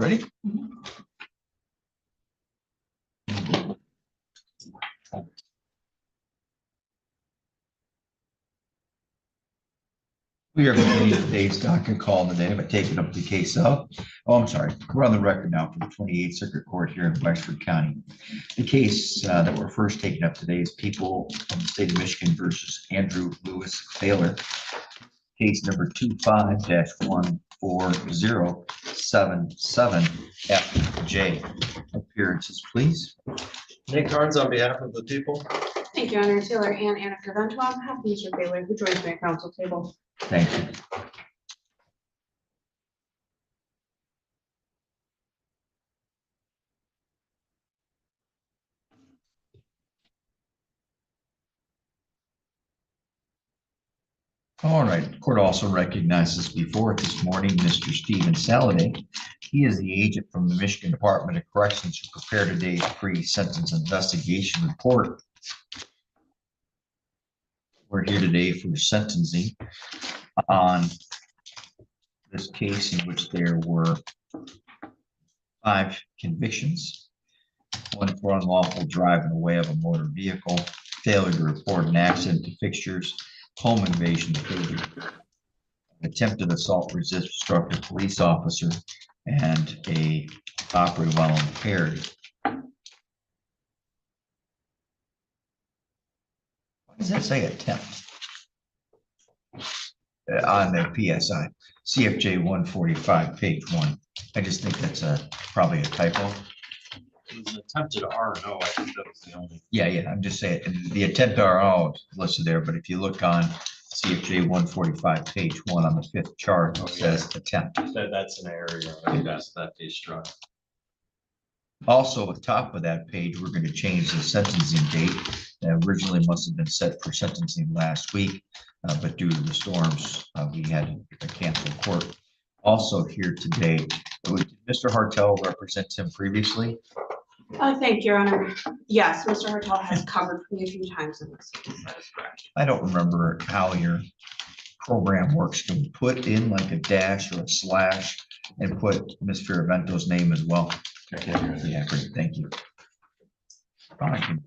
Ready? We are beginning today's docket call today by taking up the case of, I'm sorry, we're on the record now for the 28th Circuit Court here in Wexford County. The case that we're first taking up today is People from the State of Michigan versus Andrew Lewis Thaler. Case number 25-14077FJ. Appearances, please. Nick Carnes on behalf of the people. Thank you, Honor Taylor and Anna Carvento on behalf of Mr. Thaler, who joins me at council table. Thank you. All right, the court also recognizes before it this morning Mr. Stephen Saladay. He is the agent from the Michigan Department of Corrections who prepared today's pre-sentence investigation report. We're here today for sentencing on this case in which there were 5 convictions: 1 for unlawful driving away of a motor vehicle, failure to report an accident to fixtures, home invasion, attempted assault, resist, obstruct a police officer, and a operate while impaired. Why does that say attempt on the PSI? CFJ 145, page 1. I just think that's probably a typo. It was an attempted RNO. I think that was the only. Yeah, I'm just saying the attempt RO listed there, but if you look on CFJ 145, page 1 on the 5th chart, it says attempt. That's an area. I think that's that they struck. Also, at the top of that page, we're going to change the sentencing date. That originally must have been set for sentencing last week, but due to the storms, we had to cancel court. Also here today, Mr. Hartel represents him previously. Thank you, Your Honor. Yes, Mr. Hartel has covered me a few times in this case. That is correct. I don't remember how your program works. Can we put in like a dash or a slash and put Ms. Fioravento's name as well? Okay, yeah, great, thank you. Fine.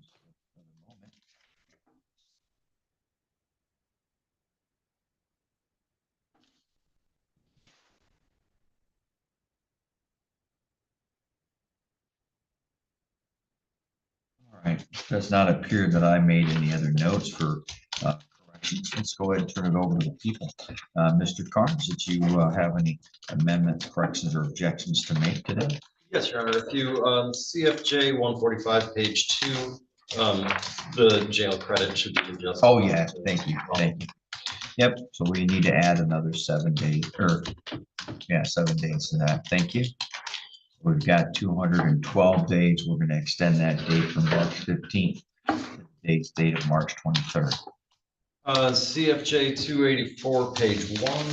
All right, it does not appear that I made any other notes for corrections. Let's go ahead and turn it over to the people. Mr. Carnes, did you have any amendments, corrections, or objections to make today? Yes, Your Honor. If you CFJ 145, page 2, the jail credit should be adjusted. Oh yeah, thank you, thank you. Yep, so we need to add another 7 days, or 7 days to that. Thank you. We've got 212 days. We're going to extend that date from March 15th to the date of March 23rd. CFJ 284, page 1.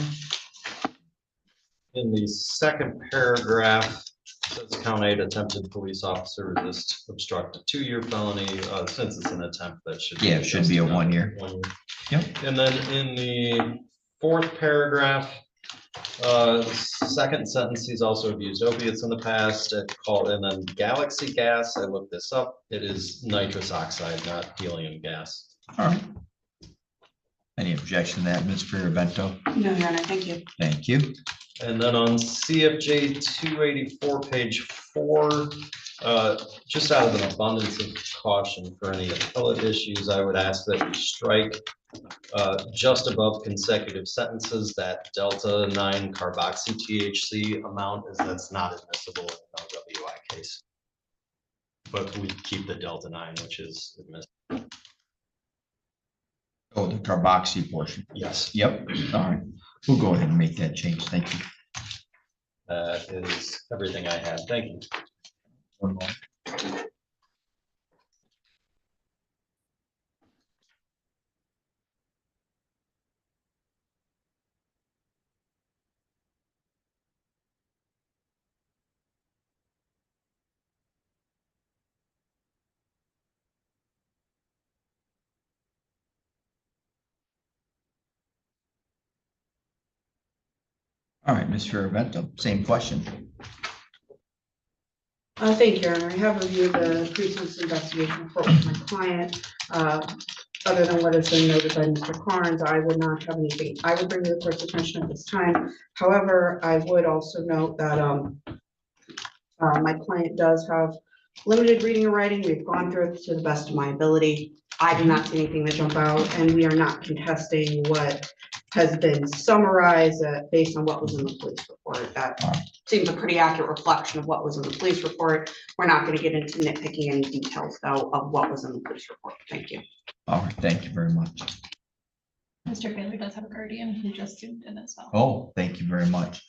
In the second paragraph, says count 8 attempted police officer resist obstruct a 2-year felony. Since it's an attempt, that should be it should be a 1 year. Yep. And then in the 4th paragraph, second sentence, he's also abused opiates in the past. And then galaxy gas. I looked this up. It is nitrous oxide, not helium gas. All right. Any objection to that, Ms. Fioravento? No, Your Honor, thank you. Thank you. And then on CFJ 284, page 4, just out of an abundance of caution for any appellate issues, I would ask that you strike just above consecutive sentences that delta 9 carboxy THC amount, as that's not admissible in an LWI case. But we keep the delta 9, which is admissible. Oh, the carboxy portion. Yes. Yep. All right. We'll go ahead and make that change. Thank you. That is everything I have. Thank you. One more. All right, Ms. Fioravento, same question. Thank you, Your Honor. I have reviewed the pre-sentence investigation report with my client. Other than what has been noted by Mr. Carnes, I would not have anything I would bring to the court's attention at this time. However, I would also note that my client does have limited reading and writing. We've gone through it to the best of my ability. I do not see anything that jump out, and we are not contesting what has been summarized based on what was in the police report. That seems a pretty accurate reflection of what was in the police report. We're not going to get into nitpicking any details, though, of what was in the police report. Thank you. All right, thank you very much. Mr. Baylor does have a guardian who just tuned in as well. Oh, thank you very much.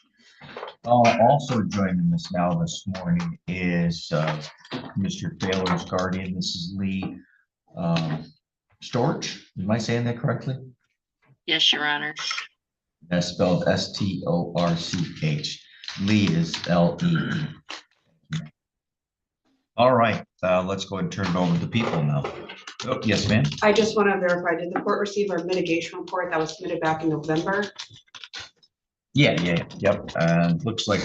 Also joining us now this morning is Mr. Taylor's guardian. This is Lee Storch. Am I saying that correctly? Yes, Your Honor. That's spelled S-T-O-R-C-H. Lee is L-E-E. All right, let's go ahead and turn it over to the people now. Oh, yes, ma'am. I just want to verify, did the court receive our mitigation report that was submitted back in November? Yeah, yep. And looks like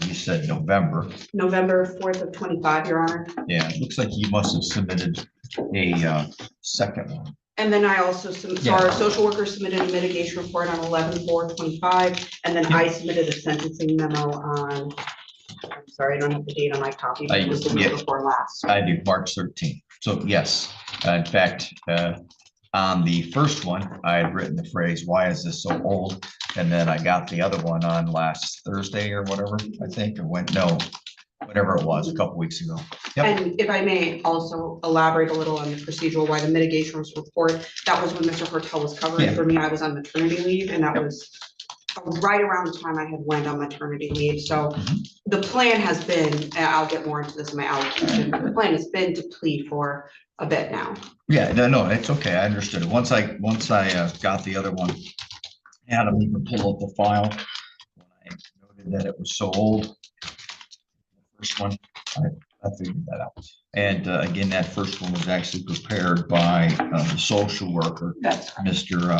you said November. November 4th of 25, Your Honor. Yeah, it looks like you must have submitted a second one. And then I also, so our social worker submitted a mitigation report on 11/4/25, and then I submitted a sentencing memo on, I'm sorry, I don't have the date on my copy, but it was the week before last. I do, March 13th. So yes, in fact, on the first one, I had written the phrase, "Why is this so old?" And then I got the other one on last Thursday or whatever, I think, or whatever it was, a couple weeks ago. Yep. And if I may also elaborate a little on the procedural, why the mitigation report, that was when Mr. Hertel was covering for me. I was on maternity leave, and that was right around the time I had went on maternity leave. So the plan has been, and I'll get more into this in my allocation, the plan has been to plead for a bit now. Yeah, no, it's okay. I understood it. Once I got the other one, I had them even pull up the file. When I noted that it was so old, the first one, I figured that out. And again, that first one was actually prepared by the social worker, Mr.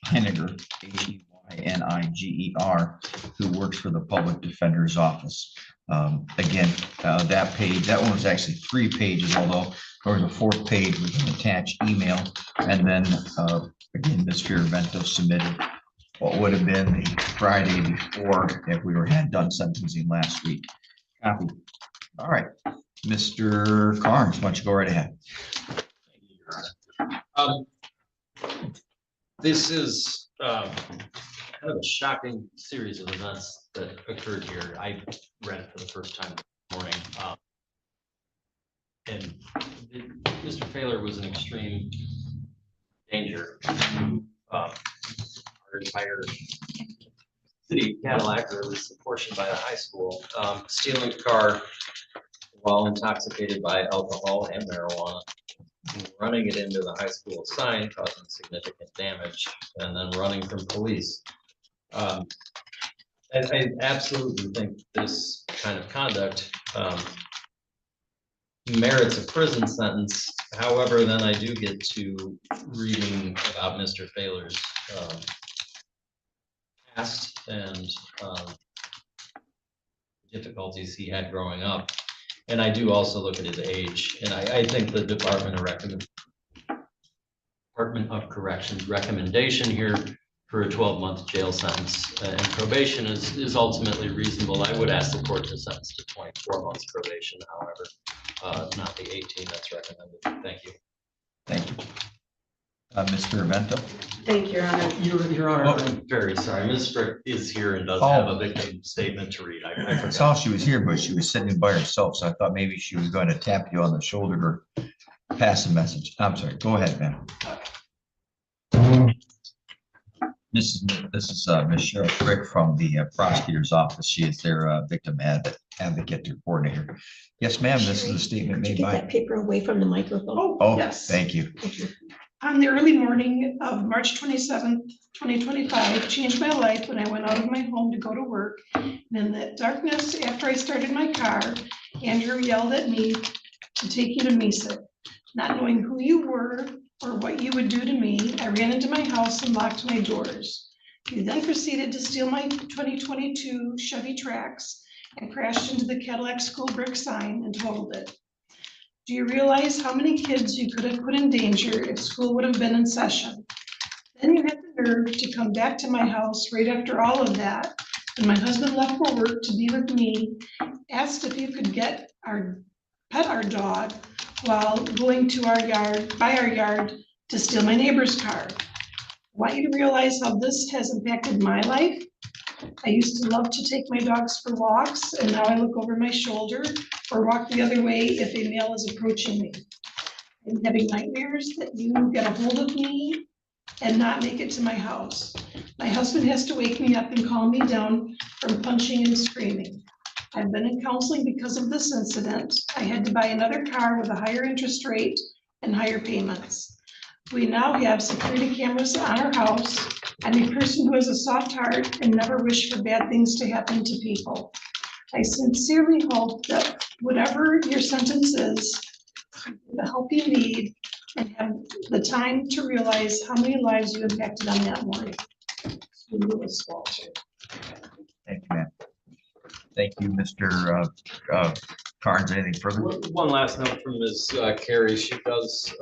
Heiniger, H-E-Y-N-I-G-E-R, who works for the public defender's office. Again, that one was actually 3 pages, although there was a 4th page with an attached email. And then again, Ms. Fioravento submitted what would have been the Friday before if we had done sentencing last week. Copy. All right, Mr. Carnes, why don't you go right ahead? This is kind of a shocking series of events that occurred here. I read it for the first time this morning. And Mr. Taylor was in extreme danger to our entire city of Cadillac, or at least a portion by the high school, stealing a car while intoxicated by alcohol and marijuana, running it into the high school sign, causing significant damage, and then running from police. I absolutely think this kind of conduct merits a prison sentence. However, then I do get to reading about Mr. Taylor's past and difficulties he had growing up. And I do also look at his age, and I think the Department of Corrections recommendation here for a 12-month jail sentence and probation is ultimately reasonable. I would ask the court to sentence to 24 months probation, however, not the 18 that's recommended. Thank you. Thank you. Mr. Avento. Thank you, Your Honor. Your Honor, I'm very sorry. Ms. Strick is here and does have a victim statement to read. I saw she was here, but she was sitting by herself, so I thought maybe she was going to tap you on the shoulder or pass a message. I'm sorry. Go ahead, ma'am. This is Ms. Cheryl Frick from the prosecutor's office. She is their victim advocate coordinator. Yes, ma'am. This is the statement made by. Get that paper away from the microphone. Oh, yes. Thank you. On the early morning of March 27th, 2025, changed my life when I went out of my home to go to work. And in the darkness, after I started my car, Andrew yelled at me to take you to Mesa. Not knowing who you were or what you would do to me, I ran into my house and locked my doors. He then proceeded to steal my 2022 Chevy Trax and crashed into the Cadillac school brick sign and totaled it. Do you realize how many kids you could have put in danger if school would have been in session? Then you had the nerve to come back to my house right after all of that, when my husband left for work to be with me, asked if you could pet our dog while going to our yard to steal my neighbor's car. I want you to realize how this has impacted my life. I used to love to take my dogs for walks, and now I look over my shoulder or walk the other way if a male is approaching me. I'm having nightmares that you get a hold of me and not make it to my house. My husband has to wake me up and calm me down from punching and screaming. I've been in counseling because of this incident. I had to buy another car with a higher interest rate and higher payments. We now have security cameras on our house. I'm a person who has a soft heart and never wish for bad things to happen to people. I sincerely hope that whatever your sentence is, the help you need, and have the time to realize how many lives you impacted on that morning. Lewis Walter. Thank you, ma'am. Thank you, Mr. Carnes. Anything further? One last note from Ms. Carey. She does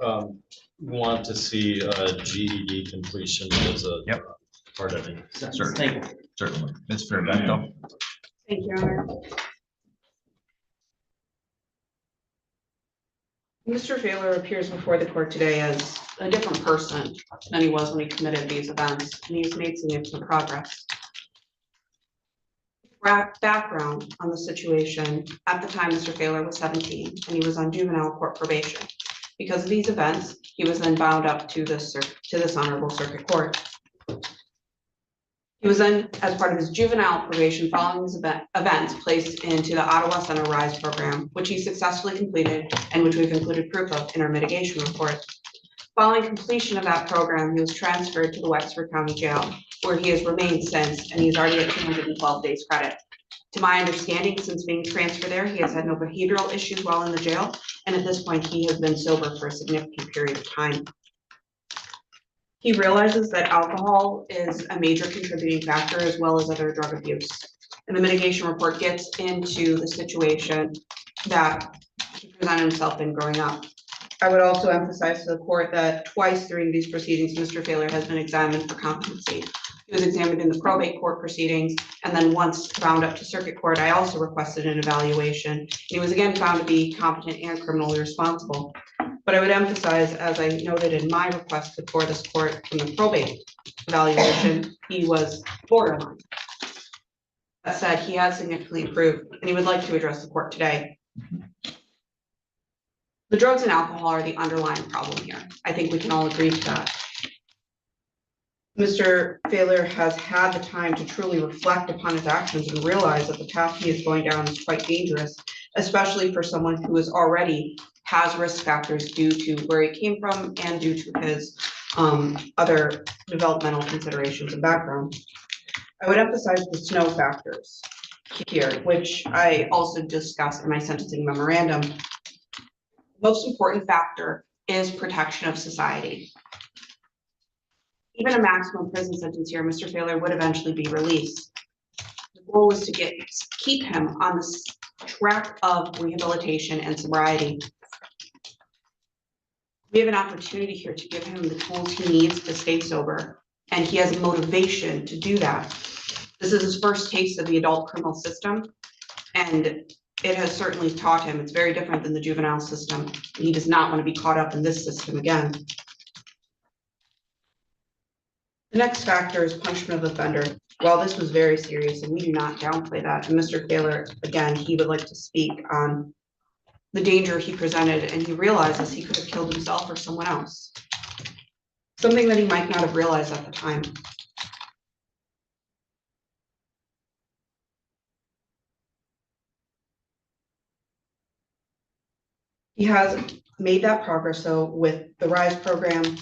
want to see GED completion as a Yep. part of it. Certainly. Certainly. Ms. Fairvento. Thank you, Your Honor. Mr. Failer appears before the court today as a different person than he was when he committed these events, and he's made significant progress. Background on the situation: at the time, Mr. Failer was 17 and he was on juvenile court probation. Because of these events, he was then bound up to this honorable circuit court. He was then, as part of his juvenile probation following these events, placed into the Ottawa Center RISE program, which he successfully completed and which we've included proof of in our mitigation report. Following completion of that program, he was transferred to the Wexford County Jail, where he has remained since, and he's already at 212 days credit. To my understanding, since being transferred there, he has had no behavioral issues while in the jail, and at this point, he has been sober for a significant period of time. He realizes that alcohol is a major contributing factor, as well as other drug abuse. And the mitigation report gets into the situation that he presented himself in growing up. I would also emphasize to the court that twice during these proceedings, Mr. Failer has been examined for competency. He was examined in the probate court proceedings, and then once bound up to circuit court, I also requested an evaluation. He was again found to be competent and criminally responsible. But I would emphasize, as I noted in my request before this court in the probate evaluation, he was borderline. That said, he has significantly improved, and he would like to address the court today. The drugs and alcohol are the underlying problem here. I think we can all agree to that. Mr. Failer has had the time to truly reflect upon his actions and realize that the path he is going down is quite dangerous, especially for someone who is already has risk factors due to where he came from and due to his other developmental considerations and background. I would emphasize the snow factors here, which I also discussed in my sentencing memorandum. Most important factor is protection of society. Even a maximum prison sentence here, Mr. Failer would eventually be released. The goal is to keep him on this track of rehabilitation and sobriety. We have an opportunity here to give him the tools he needs to stay sober, and he has a motivation to do that. This is his first taste of the adult criminal system, and it has certainly taught him it's very different than the juvenile system. He does not want to be caught up in this system again. The next factor is punishment of offender. While this was very serious, and we do not downplay that, and Mr. Failer, again, he would like to speak on the danger he presented, and he realizes he could have killed himself or someone else. Something that he might not have realized at the time. He has made that progress, though, with the RISE program,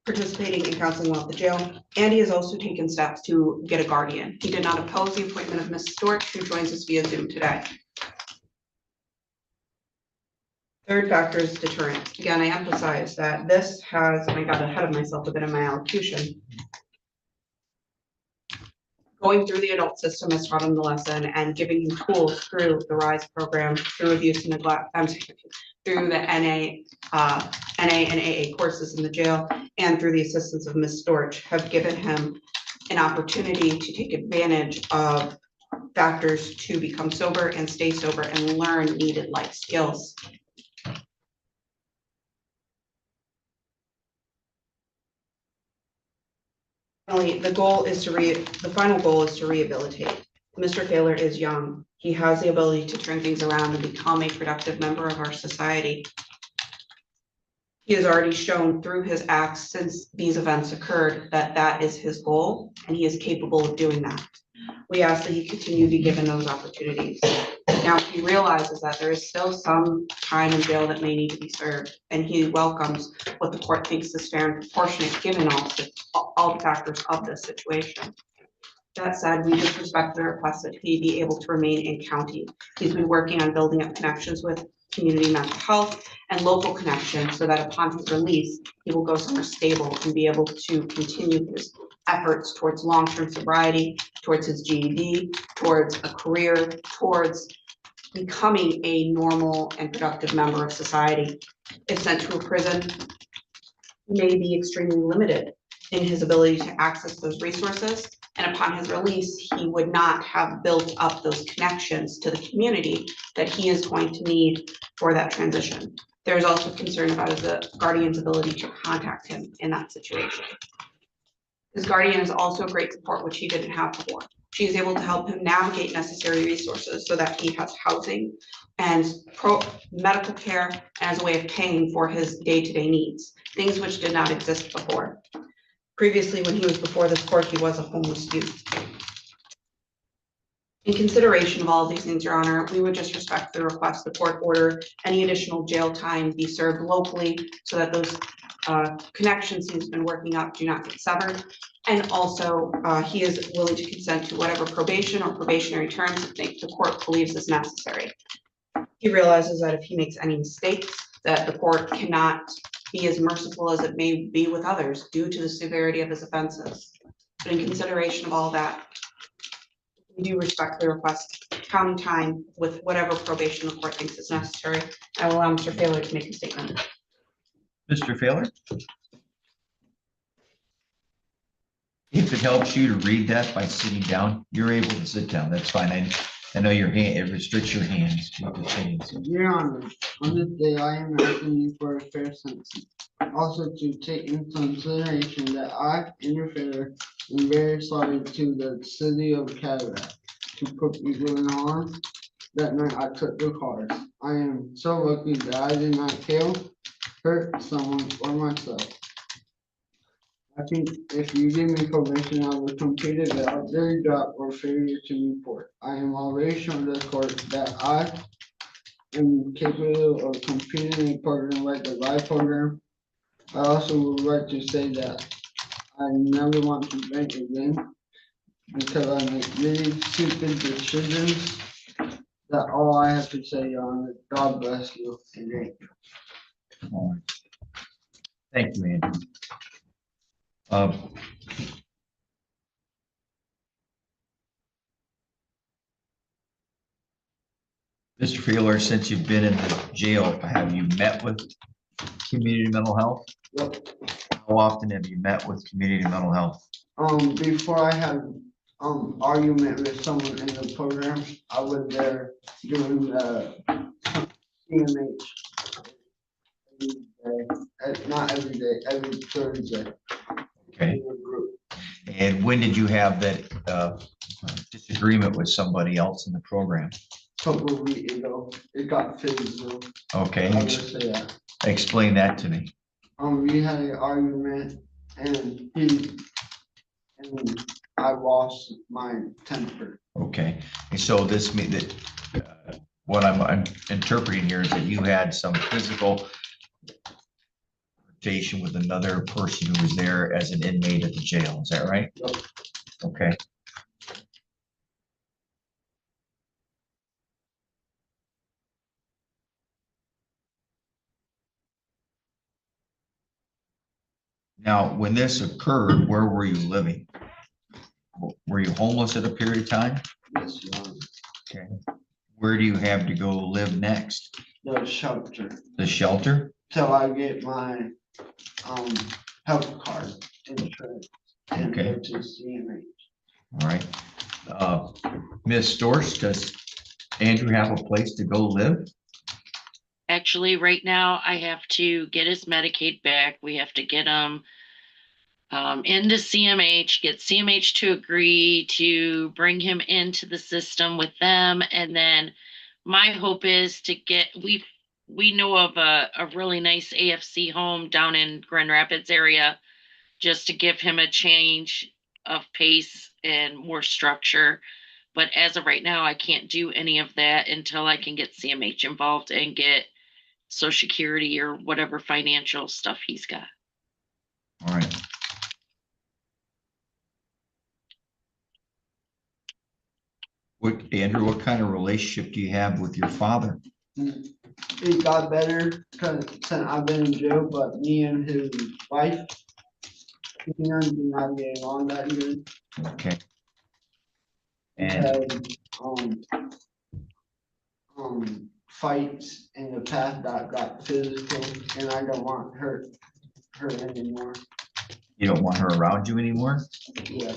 participating in counseling while at the jail, and he has also taken steps to get a guardian. He did not oppose the appointment of Ms. Stewart, who joins us via Zoom today. Third factor is deterrence. Again, I emphasize that this has, and I got ahead of myself a bit in my allocution. going through the adult system has taught him the lesson and giving him tools through the RISE program, through abuse and neglect, through the NA and AA courses in the jail, and through the assistance of Ms. Storch, have given him an opportunity to take advantage of factors to become sober and stay sober and learn needed life skills. Finally, the final goal is to rehabilitate. Mr. Thaler is young. He has the ability to turn things around and become a productive member of our society. He has already shown through his acts since these events occurred that that is his goal, and he is capable of doing that. We ask that he continue to be given those opportunities. Now, he realizes that there is still some time in jail that may need to be served, and he welcomes what the court thinks is fair and proportionate given all the factors of this situation. That said, we just respect the request that he be able to remain in county. He's been working on building up connections with community mental health and local connections so that upon his release, he will go somewhere stable and be able to continue his efforts towards long-term sobriety, towards his GED, towards a career, towards becoming a normal and productive member of society. If sent to a prison, he may be extremely limited in his ability to access those resources. And upon his release, he would not have built up those connections to the community that he is going to need for that transition. There is also concern about the guardian's ability to contact him in that situation. His guardian is also a great support, which he didn't have before. She is able to help him navigate necessary resources so that he has housing and medical care as a way of paying for his day-to-day needs, things which did not exist before. Previously, when he was before this court, he was a homeless youth. In consideration of all of these things, Your Honor, we would just respectfully request the court order any additional jail time be served locally so that those connections he's been working up do not get severed. And also, he is willing to consent to whatever probation or probationary terms the court believes is necessary. He realizes that if he makes any mistakes, that the court cannot be as merciful as it may be with others due to the severity of his offenses. But in consideration of all that, we do respectfully request county time with whatever probation the court thinks is necessary. I will allow Mr. Thaler to make a statement. Mr. Thaler? If it helps you to read that by sitting down, you're able to sit down. That's fine. I know your hand, it restricts your hands with the chains. Your Honor, on this day, I am asking you for a fair sentence. Also to take into consideration that I interfered am very sorry to the city of Cadillac to put people in harm. That night I took the cars. I am so lucky that I did not kill, hurt someone or myself. I think if you give me probation, I will complete it without daily drop or failure to report. I am already shown the court that I am capable of completing a program like the RISE program. I also would like to say that I never want to drink again because I make really stupid decisions. That's all I have to say, Your Honor. God bless you and drink. All right. Thank you, Andrew. Mr. Thaler, since you've been in the jail, have you met with community mental health? Yep. How often have you met with community mental health? Before I had argument with someone in the program, I was there doing CMH every day. Not every day, every Thursday. Okay. And when did you have that disagreement with somebody else in the program? Couple of weeks ago, it got physical. Okay. I would say that. Explain that to me. We had an argument and I lost my temper. Okay. And so this means that what I'm interpreting here is that you had some physical confrontation with another person who was there as an inmate at the jail. Is that right? Yep. Okay. Now, when this occurred, where were you living? were you homeless at a period of time? Yes, Your Honor. Okay. Where do you have to go live next? The shelter, The shelter? till I get my, health card insurance and Okay. go to CMH. All right. Ms. Storch, does Andrew have a place to go live? Actually, right now, I have to get his Medicaid back. We have to get him into CMH, get CMH to agree to bring him into the system with them. And then my hope is to get, we know of a really nice AFC home down in Grand Rapids area, just to give him a change of pace and more structure. But as of right now, I can't do any of that until I can get CMH involved and get Social Security or whatever financial stuff he's got. All right. Andrew, what kind of relationship do you have with your father? It got better since I've been in jail, but me and his wife, do not get along that good. Okay. We And had, fights in the past that got physical, and I don't want her anymore. you don't want her around you anymore? Yeah.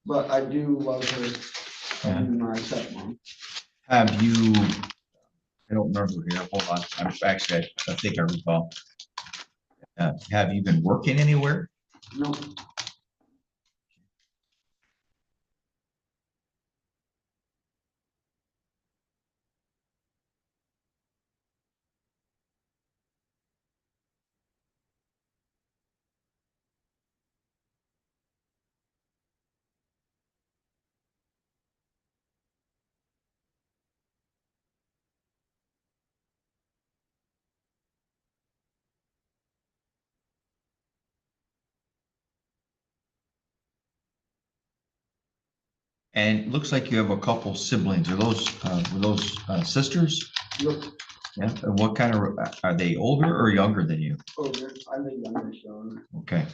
But I do love her, Yeah. my stepmom. Have you, I don't remember here, hold on, I think I recall. Have you been working anywhere? No, And it looks like you have a couple siblings. Were those sisters? look Yeah, and what kind of, are they older or younger than you? older, I'm a younger son. Okay.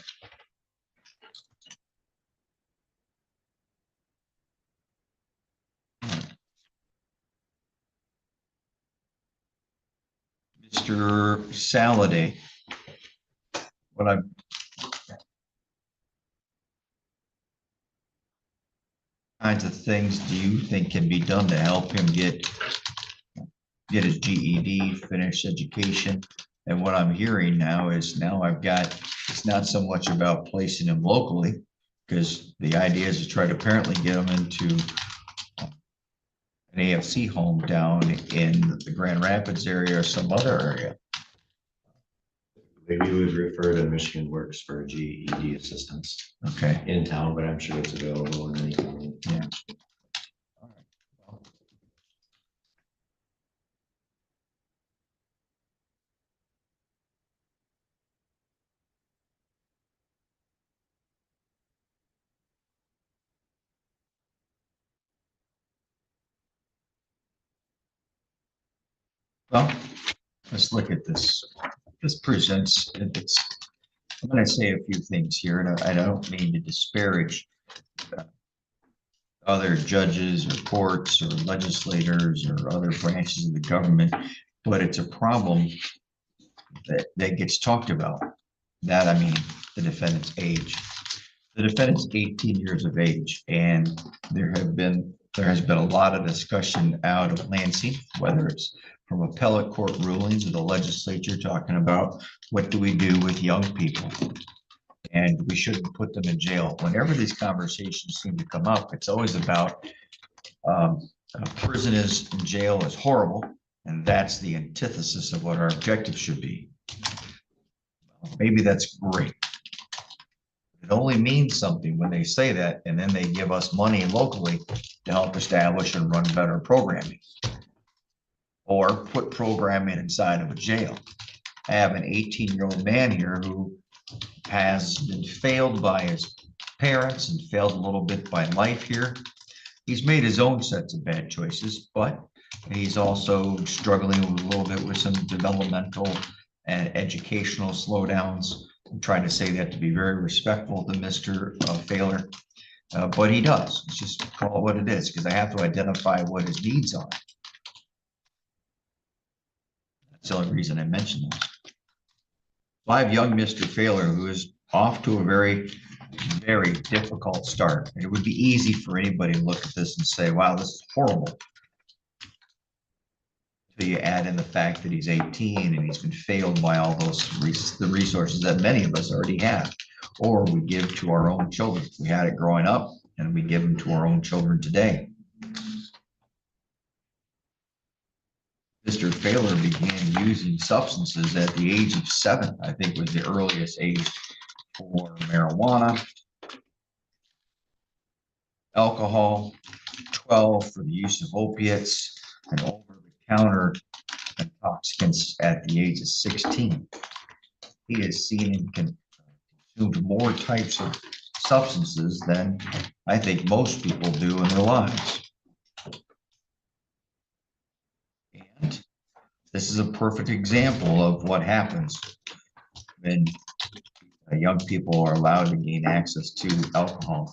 Mr. Saladay. What I'm kinds of things do you think can be done to help him get his GED, finish education? And what I'm hearing now is it's not so much about placing him locally, because the idea is to try to apparently get him into an AFC home down in the Grand Rapids area or some other area. Maybe we would refer to Michigan Works for GED assistance Okay. in town, but I'm sure it's available in any county. Yeah. Well, let's look at this. This presents, I'm going to say a few things here, and I don't mean to disparage other judges or courts or legislators or other branches of the government, but it's a problem that gets talked about. That, I mean, the defendant's age. The defendant's 18 years of age, and there has been a lot of discussion out of Lansing, whether it's from appellate court rulings or the legislature talking about what do we do with young people, and we shouldn't put them in jail. Whenever these conversations seem to come up, it's always about prison is in jail is horrible, and that's the antithesis of what our objective should be. Maybe that's great. It only means something when they say that, and then they give us money locally to help establish and run better programming or put programming inside of a jail. I have an 18-year-old man here who has been failed by his parents and failed a little bit by life here. He's made his own sets of bad choices, but he's also struggling with a little bit with some developmental and educational slowdowns. I'm trying to say that to be very respectful to Mr. Failer. But he does. Let's just call it what it is, because I have to identify what his needs are. That's the only reason I mentioned that. So I have young Mr. Failer, who is off to a very, very difficult start. And it would be easy for anybody to look at this and say, wow, this is horrible. So you add in the fact that he's 18 and he's been failed by all those the resources that many of us already have, or we give to our own children. We had it growing up and we give them to our own children today. Mr. Failer began using substances at the age of 7, I think was the earliest age for marijuana, alcohol, 12 for the use of opiates, and over-the-counter intoxicants at the age of 16. He has seen and consumed more types of substances than I think most people do in their lives. And this is a perfect example of what happens when young people are allowed to gain access to alcohol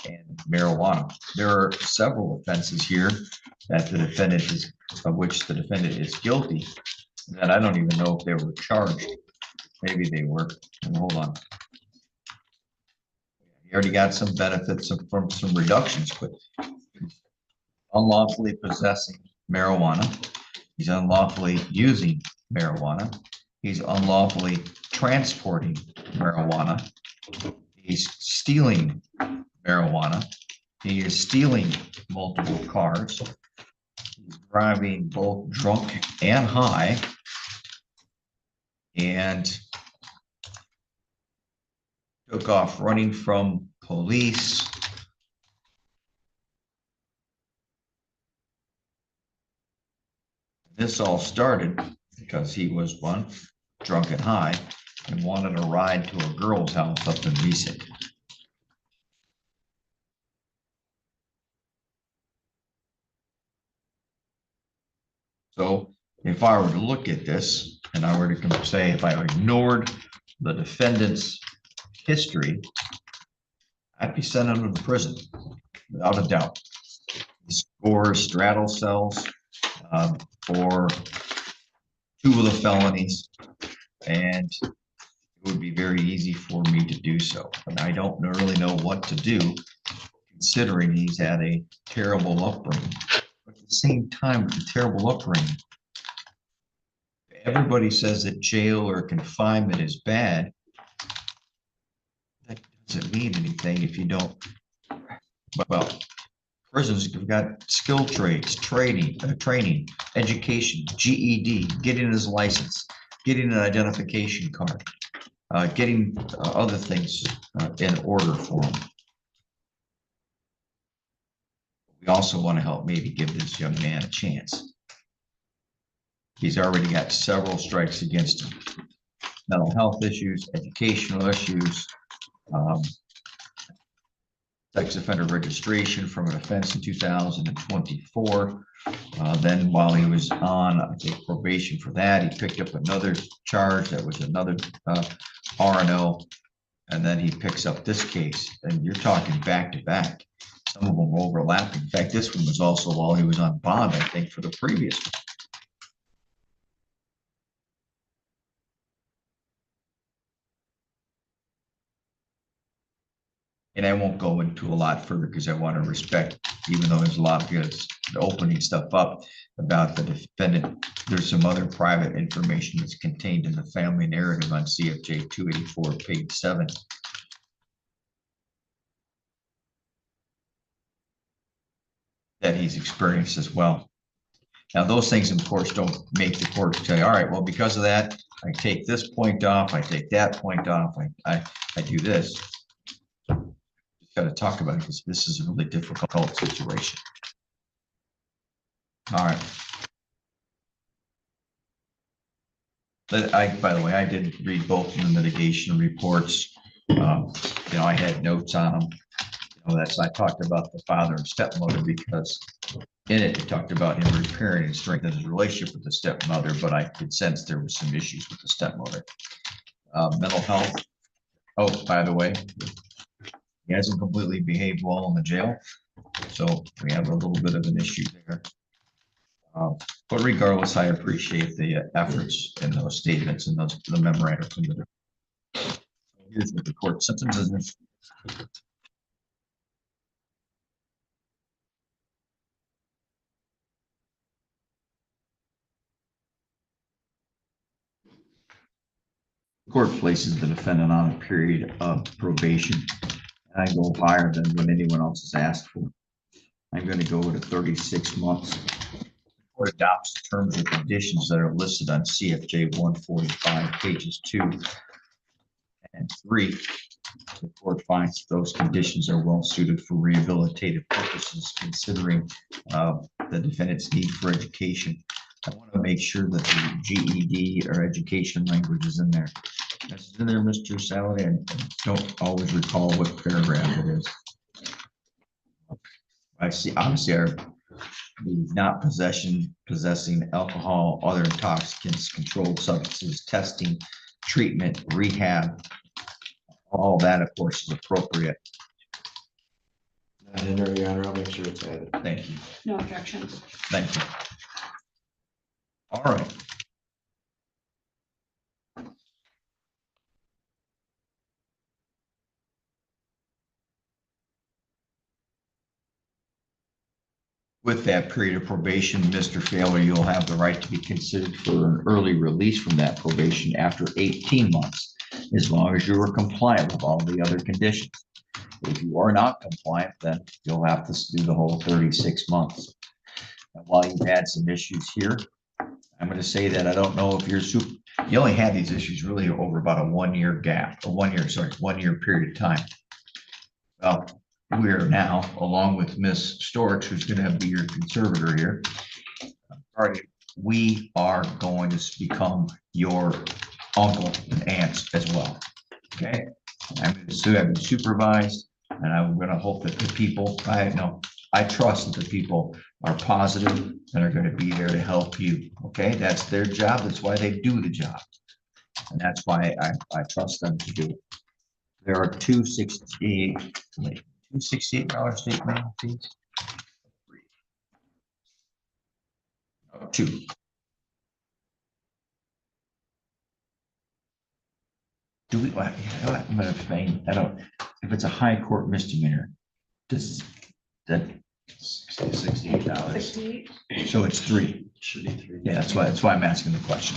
and marijuana. There are several offenses here that the defendant is, of which the defendant is guilty, that I don't even know if they were charged. Maybe they were. Hold on. He already got some benefits from some reductions, but unlawfully possessing marijuana. He's unlawfully using marijuana. He's unlawfully transporting marijuana. He's stealing marijuana. He is stealing multiple cars. He's driving both drunk and high. And took off running from police. This all started because he was one, drunk and high, and wanted a ride to a girl's house up in Veracity. So if I were to look at this and I were to say, if I ignored the defendant's history, I'd be sent him to prison without a doubt. He scores straddle cells for 2 of the felonies, and it would be very easy for me to do so. But I don't really know what to do, considering he's had a terrible upbringing. But at the same time, with the terrible upbringing, everybody says that jail or confinement is bad. That doesn't mean anything if you don't. Well, prisons have got skill trades, training, education, GED, getting his license, getting an identification card, getting other things in order for him. We also want to help maybe give this young man a chance. He's already got several strikes against him. Mental health issues, educational issues, sex offender registration from an offense in 2024. Then while he was on, I think, probation for that, he picked up another charge that was another R&O. And then he picks up this case, and you're talking back to back. Some of them overlapping. In fact, this one was also while he was on bond, I think, for the previous one. And I won't go into a lot further because I want to respect, even though there's a lot of good opening stuff up about the defendant. There's some other private information that's contained in the family narrative on CFJ 284, page 7. That he's experienced as well. Now, those things, of course, don't make the court say, all right, well, because of that, I take this point off, I take that point off, I do this. Got to talk about it because this is a really difficult situation. All right. But by the way, I did read both of the mitigation reports. I had notes on them. I talked about the father and stepmother because in it talked about him repairing and strengthening his relationship with the stepmother, but I could sense there were some issues with the stepmother. Mental health. Oh, by the way, He hasn't completely behaved well in the jail, so we have a little bit of an issue there. But regardless, I appreciate the efforts in those statements and the memorandum from the. Here's what the court sentences. Court places the defendant on a period of probation. I go higher than what anyone else has asked for. I'm going to go to 36 months. The court adopts the terms and conditions that are listed on CFJ 145 pages 2 and 3. The court finds those conditions are well suited for rehabilitative purposes, considering the defendant's need for education. I want to make sure that the GED or education language is in there. That's in there, Mr. Sally. I don't always recall what paragraph it is. I see, obviously, the not possessing alcohol, other intoxicants, controlled substances, testing, treatment, rehab, all that, of course, is appropriate. I didn't know, Your Honor, I'll make sure it's added. Thank you. No objections. Thank you. All right. With that period of probation, Mr. Failer, you'll have the right to be considered for an early release from that probation after 18 months, as long as you are compliant with all the other conditions. If you are not compliant, then you'll have to do the whole 36 months. And while you've had some issues here, I'm going to say that I don't know if you only had these issues really over about a 1 year gap, a 1 year, sorry, 1 year period of time. Well, we are now, along with Ms. Storch, who's going to be your conservator here, we are going to become your uncle and aunts as well. Okay, I'm going to have you supervised, and I'm going to hope that the people, I trust that the people are positive and are going to be there to help you. Okay, that's their job. That's why they do the job, and that's why I trust them to do it. There are $268 state minimum fees. Two. Do we? I'm gonna feign. I don't. If it's a high court misdemeanor, does that $68. 68. so it's 3? Should be 3. Yeah, that's why I'm asking the question.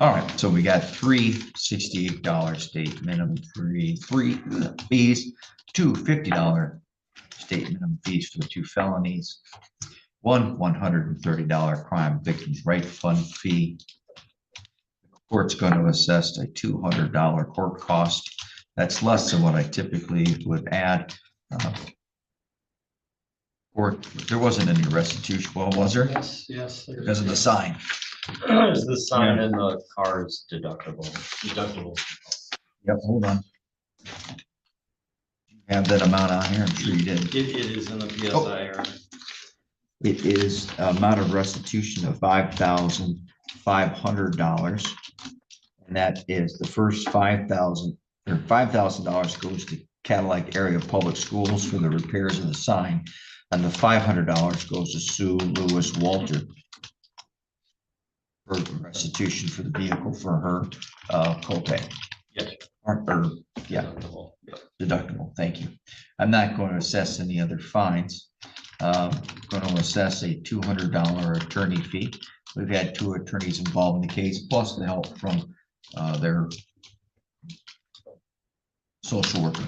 All right, so we got $368 state minimum fees, two $50 state minimum fees for the 2 felonies, one $130 crime victims right fund fee. The court's going to assess a $200 court cost. That's less than what I typically would add. Or there wasn't any restitution, well, was there? Yes. Because of the sign. There's the sign in the car's deductible. Yep, hold on. Have that amount on here, I'm sure you did. It is in the PSI here. It is amount of restitution of $5,500. And that is the first $5,000 goes to Cadillac Area Public Schools for the repairs of the sign. And the $500 goes to Sue Lewis Walter for restitution for the vehicle for her copay. Yes. Yeah, deductible. Thank you. I'm not going to assess any other fines. Going to assess a $200 attorney fee. We've had 2 attorneys involved in the case, plus the help from their social worker.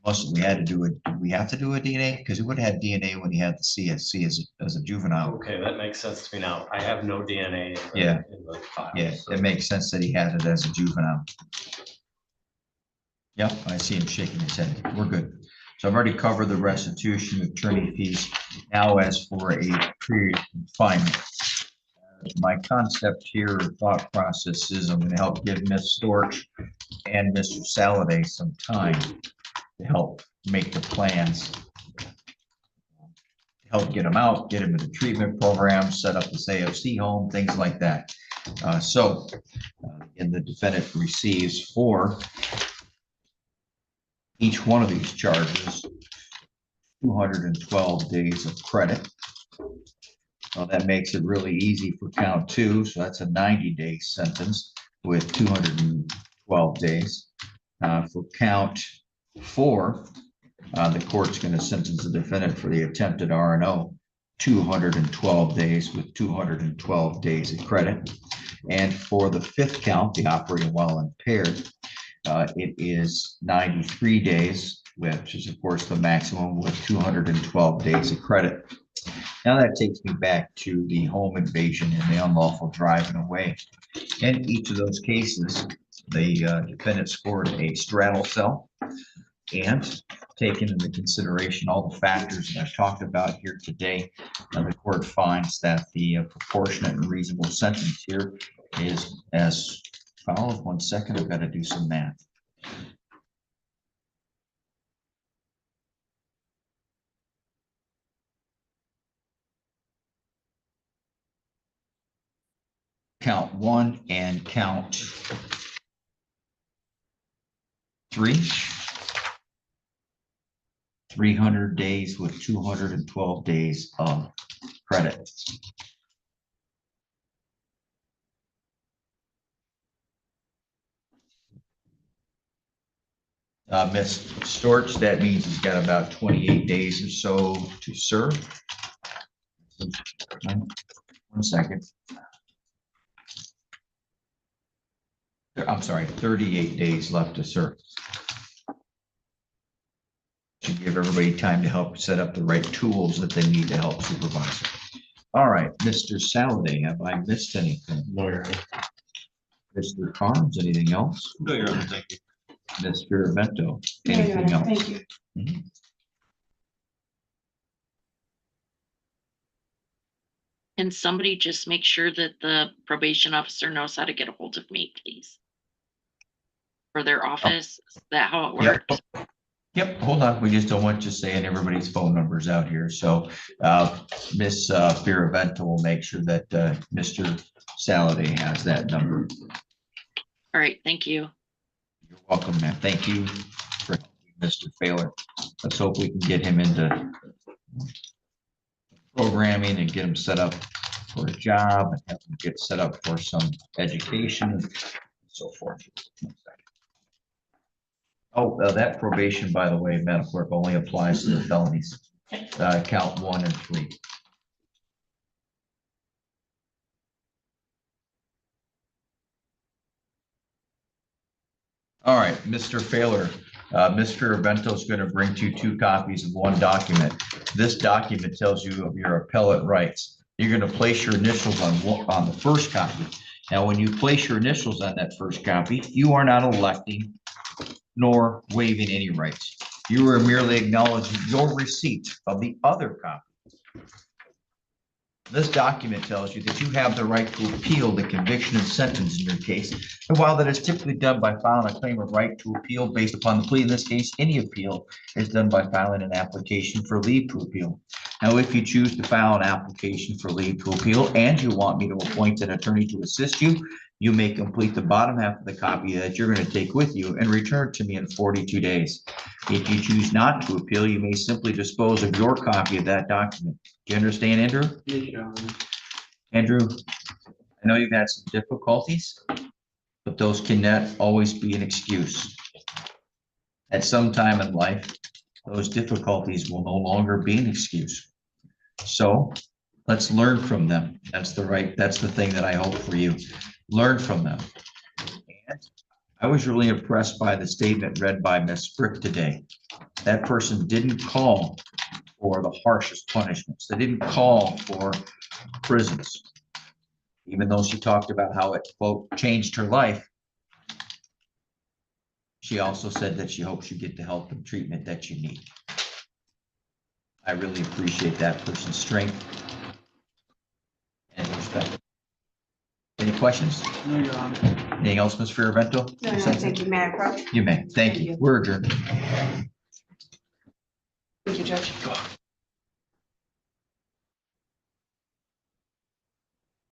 Plus, we had to do it. We have to do a DNA because we would have had DNA when he had the CSC as a juvenile. Okay, that makes sense to me now. I have no DNA. Yeah. In the file, Yeah, so. it makes sense that he had it as a juvenile. Yep, I see him shaking his head. We're good. So I've already covered the restitution, attorney fees. Now, as for a period of confinement, my concept here, thought process is I'm going to help give Ms. Storch and Mr. Saladay some time to help make the plans, help get them out, get them in the treatment program, set up this AFC home, things like that. And the defendant receives 4 each one of these charges 212 days of credit. Well, that makes it really easy for count 2, so that's a 90-day sentence with 212 days. For count 4, the court's going to sentence the defendant for the attempted R&O 212 days with 212 days of credit. And for the 5th count, the operating while impaired, it is 93 days, which is of course the maximum, with 212 days of credit. Now that takes me back to the home invasion and the unlawful driving away. In each of those cases, the defendant scored a straddle cell, and taking into consideration all the factors that I've talked about here today, the court finds that the proportionate and reasonable sentence here is as follows. 1 second, I've got to do some math. Count 1 and count 3. 300 days with 212 days of credit. Ms. Storch, that means he's got about 28 days or so to serve. 1 second. I'm sorry, 38 days left to serve. Should give everybody time to help set up the right tools that they need to help supervise. All right, Mr. Saladay, have I missed anything? No, Your Honor. Mr. Carnes, anything else? No, Your Honor, thank you. Ms. Fiorvento, No, Your anything Honor, else? thank you. Mhm. Can somebody just make sure that the probation officer knows how to get a hold of me, please? For their office, is that how it Yep. works? Yep, hold on. We just don't want you saying everybody's phone numbers out here. So Ms. Fiorvento will make sure that Mr. Saladay has that number. All right, thank you. You're welcome, man. Thank you for helping Mr. Failer. Let's hope we can get him into programming and get him set up for a job and have him get set up for some education and so forth. Oh, that probation, by the way, Madam Clerk, only applies to the felonies, count 1 and 3. All right, Mr. Failer, Ms. Fiorvento is going to bring to you 2 copies of 1 document. This document tells you of your appellate rights. You're going to place your initials on the first copy. Now, when you place your initials on that first copy, you are not electing nor waiving any rights. You are merely acknowledging your receipt of the other copy. This document tells you that you have the right to appeal the conviction and sentence in your case. And while that is typically done by filing a claim of right to appeal based upon the plea, in this case, any appeal is done by filing an application for leave to appeal. Now, if you choose to file an application for leave to appeal and you want me to appoint an attorney to assist you, you may complete the bottom half of the copy that you're going to take with you and return to me in 42 days. If you choose not to appeal, you may simply dispose of your copy of that document. Do you understand, Andrew? Yes, Your Honor. Andrew, I know you've had some difficulties, but those cannot always be an excuse. At some time in life, those difficulties will no longer be an excuse. So let's learn from them. That's the thing that I hope for you. Learn from them. And I was really impressed by the statement read by Ms. Frick today. That person didn't call for the harshest punishments. They didn't call for prisons. Even though she talked about how it, quote, changed her life, she also said that she hopes you get the help and treatment that you need. I really appreciate that person's strength and respect. Any questions? No, Your Honor. Anything else, Ms. Fiorvento? No, thank you, Madam Clerk. You may. Thank you. We're adjourned. Thank you, Judge.